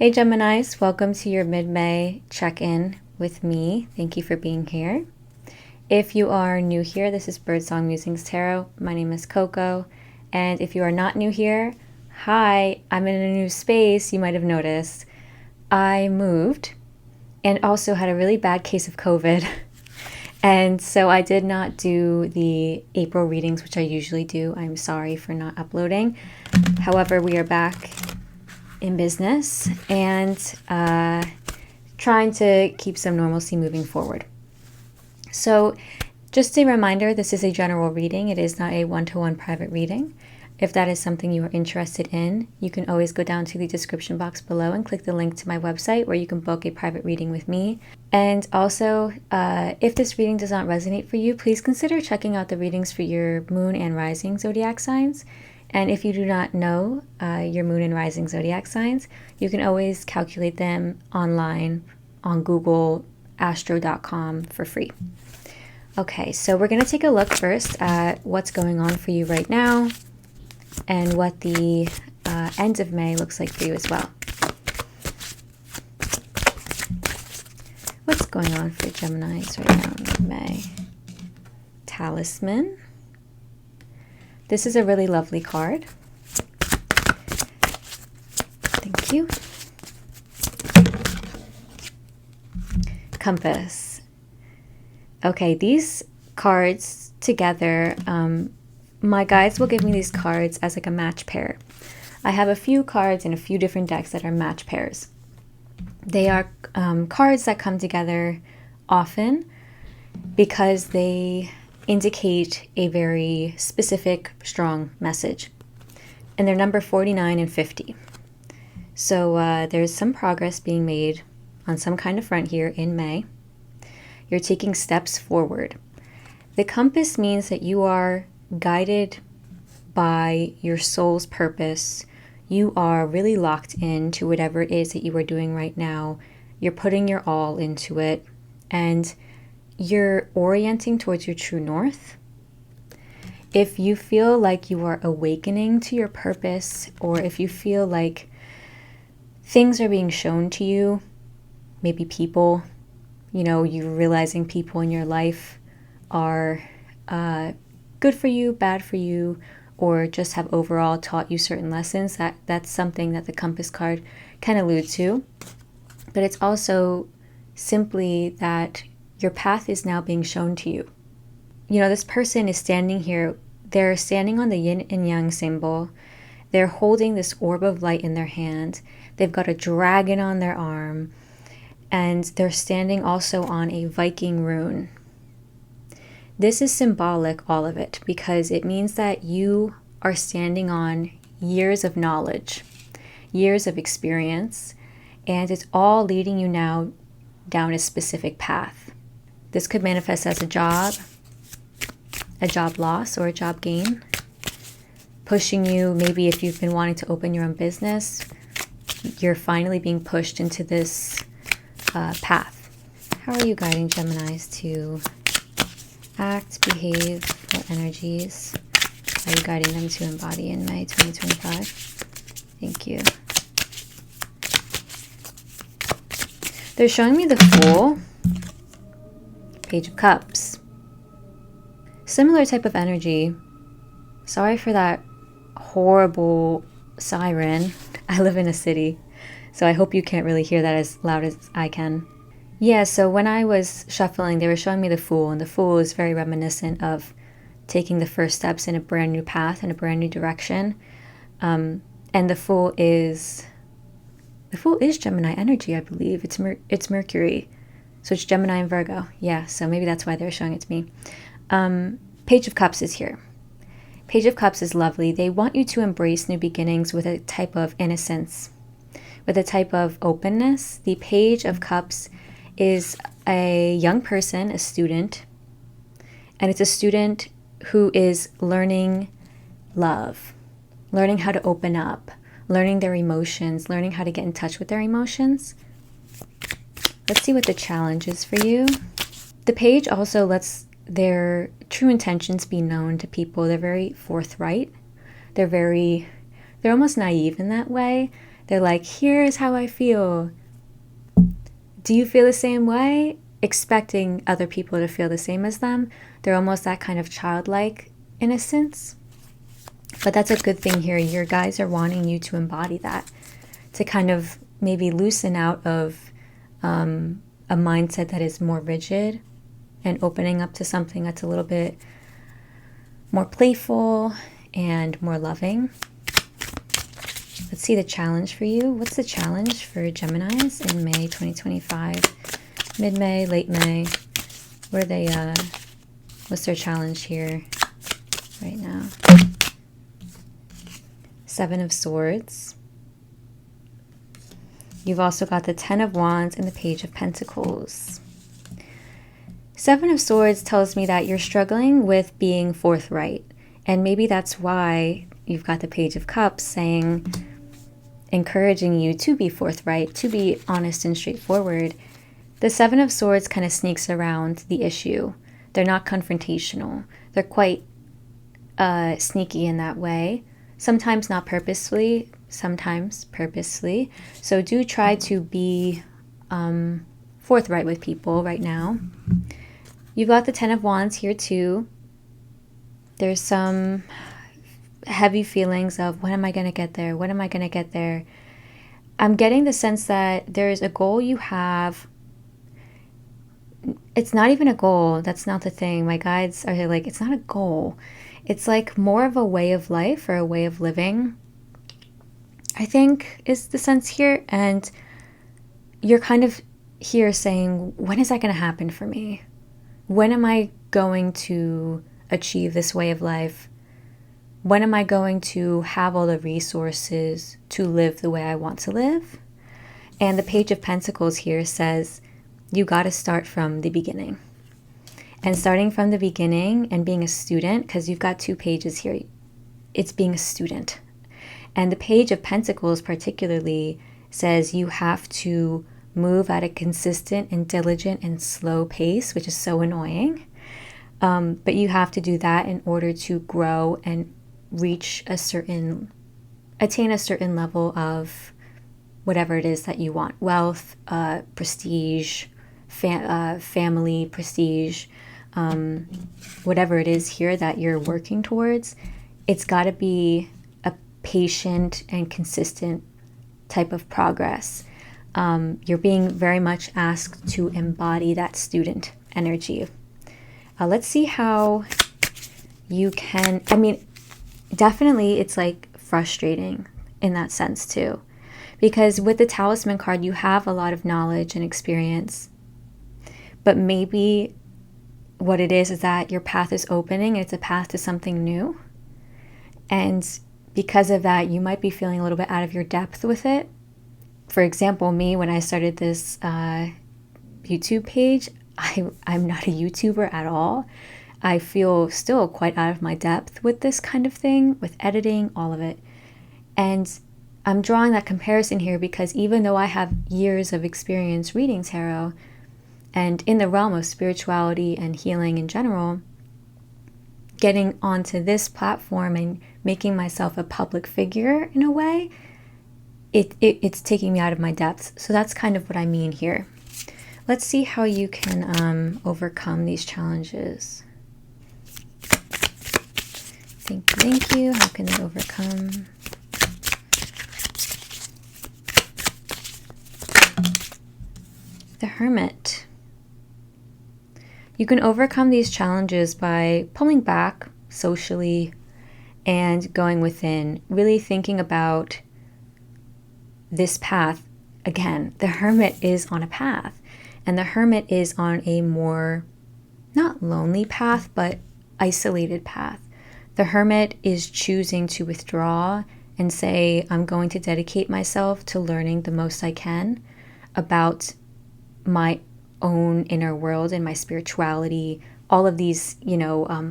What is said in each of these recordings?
Hey Geminis, welcome to your mid-May check-in with me. Thank you for being here. If you are new here, this is Birdsong Musings Tarot. My name is Coco. And if you are not new here, hi, I'm in a new space, you might have noticed. I moved and also had a really bad case of COVID. And so I did not do the April readings, which I usually do. I'm sorry for not uploading. However, we are back in business and trying to keep some normalcy moving forward. So just a reminder, this is a general reading. It is not a one-to-one private reading. If that is something you are interested in, you can always go down to the description box below and click the link to my website where you can book a private reading with me. And also, if this reading does not resonate for you, please consider checking out the readings for your moon and rising zodiac signs. And if you do not know your moon and rising zodiac signs, you can always calculate them online on Google, astro.com for free. Okay, so we're going to take a look first at what's going on for you right now and what the end of May looks like for you as well. What's going on for Geminis right now in May? Talisman. This is a really lovely card. Thank you. Compass. Okay, these cards together, my guides will give me these cards as like a match pair. I have a few cards in a few different decks that are match pairs. They are cards that come together often because they indicate a very specific, strong message. And they're number 49 and 50. So there's some progress being made on some kind of front here in May. You're taking steps forward. The compass means that you are guided by your soul's purpose. You are really locked into whatever it is that you are doing right now. You're putting your all into it. And you're orienting towards your true north. If you feel like you are awakening to your purpose, or if you feel like things are being shown to you, maybe people, you're realizing people in your life are good for you, bad for you, or just have overall taught you certain lessons, that's something that the compass card can allude to. But it's also simply that your path is now being shown to you. This person is standing here. They're standing on the yin and yang symbol. They're holding this orb of light in their hand. They've got a dragon on their arm. And they're standing also on a Viking rune. This is symbolic, all of it, because it means that you are standing on years of knowledge, years of experience, and it's all leading you now down a specific path. This could manifest as a job loss, or a job gain, pushing you. Maybe if you've been wanting to open your own business, you're finally being pushed into this path. How are you guiding Geminis to act, behave? What energies are you guiding them to embody in May 2025? Thank you. They're showing me the Fool, Page of Cups. Similar type of energy. Sorry for that horrible siren. I live in a city, so I hope you can't really hear that as loud as I can. Yeah, so when I was shuffling, they were showing me the Fool, and the Fool is very reminiscent of taking the first steps in a brand new path, in a brand new direction. And the Fool is Gemini energy, I believe. It's Mercury. So it's Gemini and Virgo. Yeah, so maybe that's why they're showing it to me. Page of Cups is here. Page of Cups is lovely. They want you to embrace new beginnings with a type of innocence, with a type of openness. The Page of Cups is a young person, a student, and it's a student who is learning love, learning how to open up, learning their emotions, learning how to get in touch with their emotions. Let's see what the challenge is for you. The page also lets their true intentions be known to people. They're very forthright. They're almost naive in that way. They're like, here's how I feel. Do you feel the same way? Expecting other people to feel the same as them. They're almost that kind of childlike innocence. But that's a good thing here. Your guides are wanting you to embody that, to kind of maybe loosen out of a mindset that is more rigid and opening up to something that's a little bit more playful and more loving. Let's see the challenge for you. What's the challenge for Geminis in May 2025? Mid-May, late May. What are they, what's their challenge here right now? Seven of Swords. You've also got the Ten of Wands and the Page of Pentacles. Seven of Swords tells me that you're struggling with being forthright. And maybe that's why you've got the Page of Cups saying, encouraging you to be forthright, to be honest and straightforward. The Seven of Swords kind of sneaks around the issue. They're not confrontational. They're quite sneaky in that way. Sometimes not purposefully, sometimes purposely. So do try to be forthright with people right now. You've got the Ten of Wands here too. There's some heavy feelings of, when am I going to get there? When am I going to get there? I'm getting the sense that there's a goal you have. It's not even a goal. That's not the thing. My guides are like, it's not a goal. It's like more of a way of life or a way of living, I think is the sense here. And you're kind of here saying, when is that going to happen for me? When am I going to achieve this way of life? When am I going to have all the resources to live the way I want to live? And the Page of Pentacles here says, you got to start from the beginning. And starting from the beginning and being a student, because you've got two pages here, it's being a student. And the Page of Pentacles particularly says you have to move at a consistent and diligent and slow pace, which is so annoying. But you have to do that in order to grow and reach attain a certain level of whatever it is that you want. Wealth, prestige, family, prestige, whatever it is here that you're working towards. It's got to be a patient and consistent type of progress. You're being very much asked to embody that student energy. Let's see how you can, definitely it's like frustrating in that sense too. Because with the Talisman card, you have a lot of knowledge and experience. But maybe what it is that your path is opening and it's a path to something new. And because of that, you might be feeling a little bit out of your depth with it. For example, me, when I started this YouTube page, I'm not a YouTuber at all. I feel still quite out of my depth with this kind of thing, with editing, all of it. And I'm drawing that comparison here because even though I have years of experience reading tarot and in the realm of spirituality and healing in general, getting onto this platform and making myself a public figure in a way, it's taking me out of my depths. So that's kind of what I mean here. Let's see how you can overcome these challenges. Thank you. How can they overcome? The Hermit. You can overcome these challenges by pulling back socially and going within, really thinking about this path. Again, the Hermit is on a path, and the Hermit is on a more, not lonely path, but isolated path. The Hermit is choosing to withdraw and say, I'm going to dedicate myself to learning the most I can about my own inner world and my spirituality, all of these,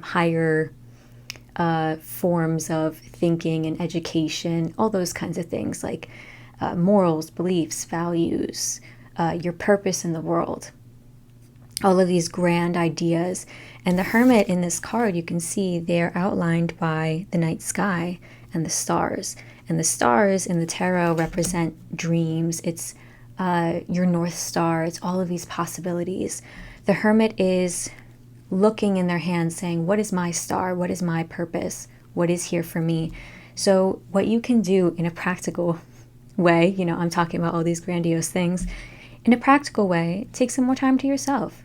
higher forms of thinking and education, all those kinds of things like morals, beliefs, values, your purpose in the world, all of these grand ideas. And the Hermit in this card, you can see they're outlined by the night sky and the stars. And the stars in the tarot represent dreams. It's your North Star. It's all of these possibilities. The Hermit is looking in their hands saying, what is my star? What is my purpose? What is here for me? So what you can do in a practical way, you know, I'm talking about all these grandiose things. In a practical way, take some more time to yourself.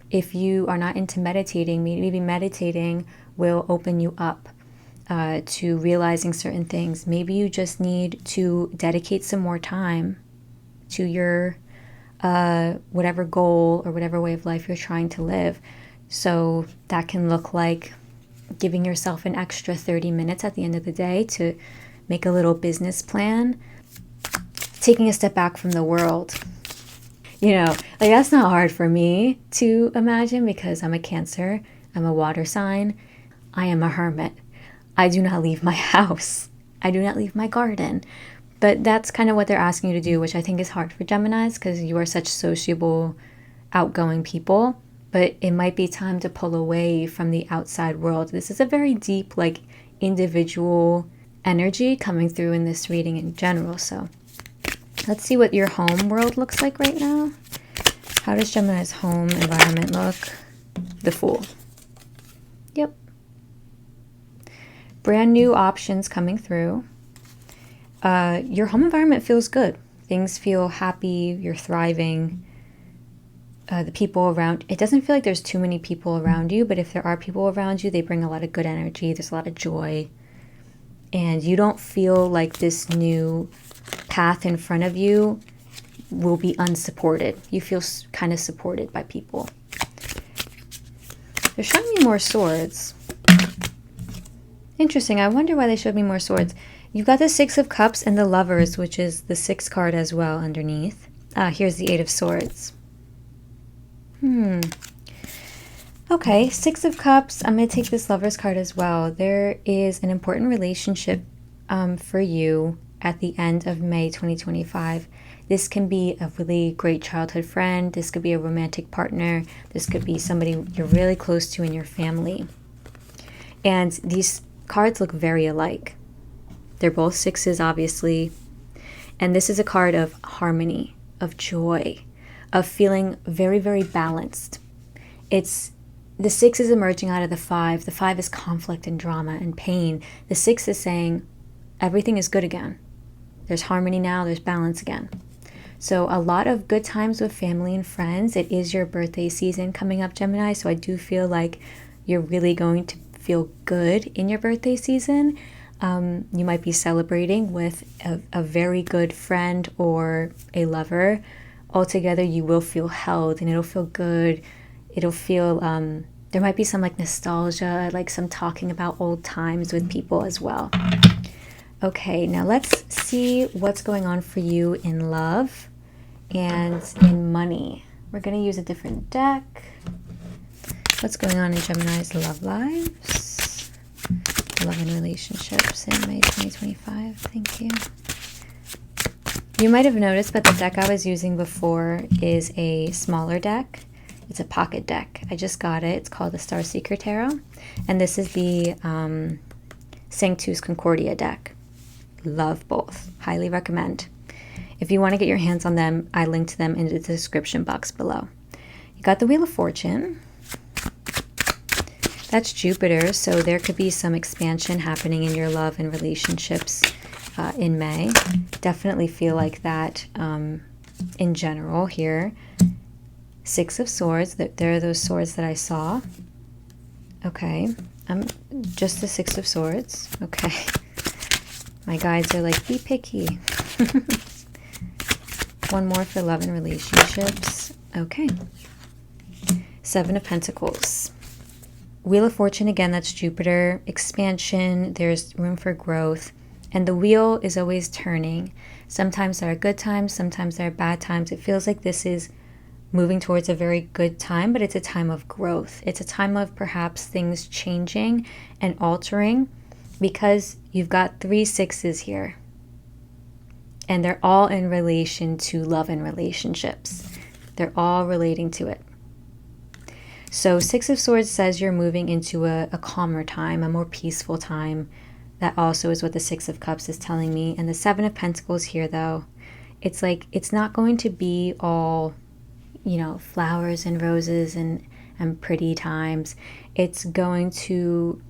If you are not into meditating, maybe meditating will open you up to realizing certain things. Maybe you just need to dedicate some more time to your whatever goal or whatever way of life you're trying to live. So that can look like giving yourself an extra 30 minutes at the end of the day to make a little business plan, taking a step back from the world. You know, like that's not hard for me to imagine because I'm a Cancer, I'm a water sign, I am a hermit. I do not leave my house. I do not leave my garden. But that's kind of what they're asking you to do, which I think is hard for Geminis because you are such sociable, outgoing people. But it might be time to pull away from the outside world. This is a very deep, like, individual energy coming through in this reading in general. So let's see what your home world looks like right now. How does Gemini's home environment look? The Fool. Yep. Brand new options coming through. Your home environment feels good. Things feel happy. You're thriving. The people around, it doesn't feel like there's too many people around you, but if there are people around you, they bring a lot of good energy. There's a lot of joy. And you don't feel like this new path in front of you will be unsupported. You feel kind of supported by people. They're showing me more swords. Interesting. I wonder why they showed me more swords. You've got the Six of Cups and the Lovers, which is the 6th card as well underneath. Here's the 8 of Swords. Okay, 6 of Cups. I'm going to take this Lovers card as well. There is an important relationship for you at the end of May 2025. This can be a really great childhood friend. This could be a romantic partner. This could be somebody you're really close to in your family. And these cards look very alike. They're both 6s, obviously. And this is a card of harmony, of joy, of feeling very, very balanced. It's the 6 is emerging out of the 5. The 5 is conflict and drama and pain. The 6 is saying everything is good again. There's harmony now. There's balance again. So a lot of good times with family and friends. It is your birthday season coming up, Gemini. So I do feel like you're really going to feel good in your birthday season. You might be celebrating with a very good friend or a lover. Altogether, you will feel held and it'll feel good. It'll feel, there might be some like nostalgia, like some talking about old times with people as well. Okay, now let's see what's going on for you in love and in money. We're going to use a different deck. What's going on in Gemini's love lives? Love and relationships in May 2025. Thank you. You might have noticed that the deck I was using before is a smaller deck. It's a pocket deck. I just got it. It's called the Star Seeker Tarot. And this is the Sanctus Concordia deck. Love both. Highly recommend. If you want to get your hands on them, I linked them in the description box below. You got the Wheel of Fortune. That's Jupiter, so there could be some expansion happening in your love and relationships in May. Definitely feel like that in general here. 6 of Swords, there are those swords that I saw. Okay, just the 6 of Swords. Okay, my guides are like, be picky. One more for love and relationships. Okay, 7 of Pentacles. Wheel of Fortune, again, that's Jupiter. Expansion, there's room for growth. And the wheel is always turning. Sometimes there are good times, sometimes there are bad times. It feels like this is moving towards a very good time, but it's a time of growth. It's a time of perhaps things changing and altering because you've got 3 6s here. And they're all in relation to love and relationships. They're all relating to it. So 6 of Swords says you're moving into a calmer time, a more peaceful time. That also is what the Six of Cups is telling me. And the Seven of Pentacles here, though, it's like it's not going to be all, you know, flowers and roses and pretty times. It's going to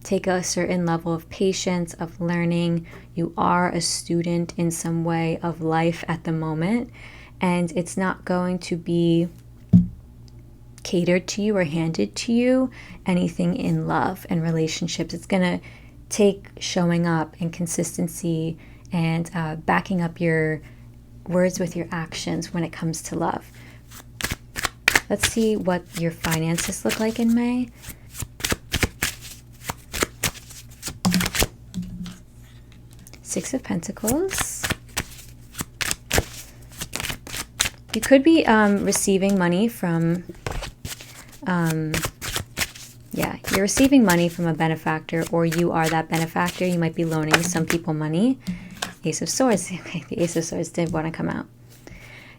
take a certain level of patience, of learning. You are a student in some way of life at the moment, and it's not going to be catered to you or handed to you anything in love and relationships. It's going to take showing up and consistency and backing up your words with your actions when it comes to love. Let's see what your finances look like in May. Six of Pentacles. You could be receiving money from, you're receiving money from a benefactor, or you are that benefactor. You might be loaning some people money. Ace of Swords. Okay, the Ace of Swords did want to come out.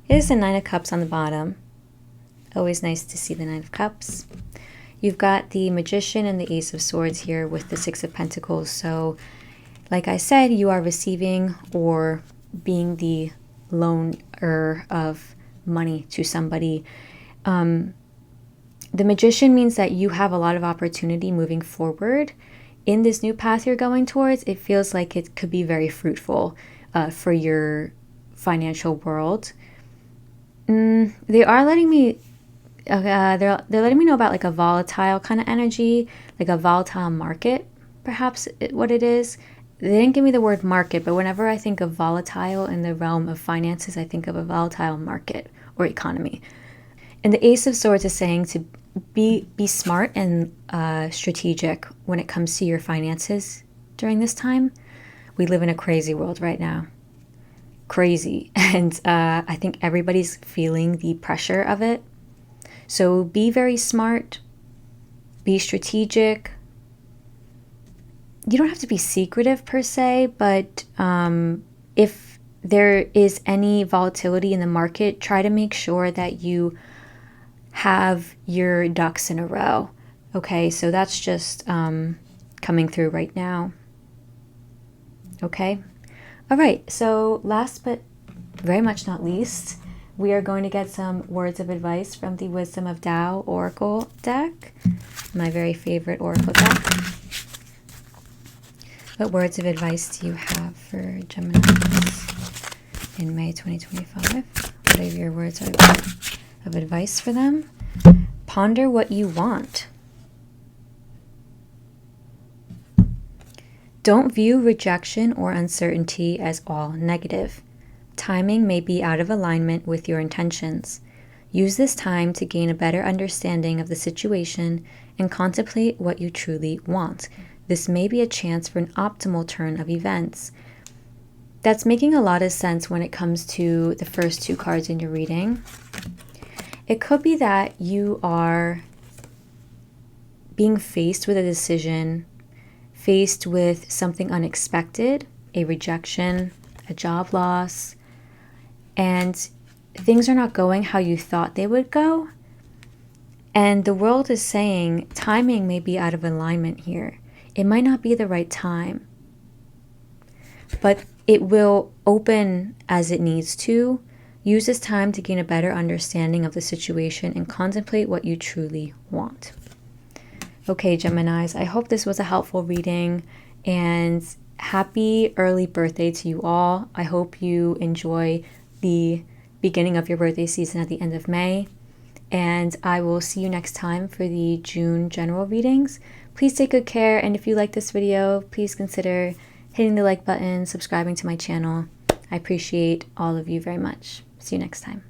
Here's the Nine of Cups on the bottom. Always nice to see the Nine of Cups. You've got the Magician and the Ace of Swords here with the Six of Pentacles. So, like I said, you are receiving or being the loaner of money to somebody. The Magician means that you have a lot of opportunity moving forward in this new path you're going towards. It feels like it could be very fruitful for your financial world. They are letting me, they're letting me know about like a volatile kind of energy, like a volatile market, perhaps what it is. They didn't give me the word market, but whenever I think of volatile in the realm of finances, I think of a volatile market or economy. And the Ace of Swords is saying to be smart and strategic when it comes to your finances during this time. We live in a crazy world right now. Crazy. And I think everybody's feeling the pressure of it. So be very smart. Be strategic. You don't have to be secretive per se, but if there is any volatility in the market, try to make sure that you have your ducks in a row. Okay, so that's just coming through right now. Okay. All right, so last but very much not least, we are going to get some words of advice from the Wisdom of Tao Oracle deck, my very favorite Oracle deck. What words of advice do you have for Gemini in May 2025? What are your words of advice for them? Ponder what you want. Don't view rejection or uncertainty as all negative. Timing may be out of alignment with your intentions. Use this time to gain a better understanding of the situation and contemplate what you truly want. This may be a chance for an optimal turn of events. That's making a lot of sense when it comes to the first two cards in your reading. It could be that you are being faced with a decision, faced with something unexpected, a rejection, a job loss, and things are not going how you thought they would go. And the world is saying timing may be out of alignment here. It might not be the right time, but it will open as it needs to. Use this time to gain a better understanding of the situation and contemplate what you truly want. Okay, Geminis, I hope this was a helpful reading, and happy early birthday to you all. I hope you enjoy the beginning of your birthday season at the end of May, and I will see you next time for the June general readings. Please take good care, and if you like this video, please consider hitting the like button, subscribing to my channel. I appreciate all of you very much. See you next time.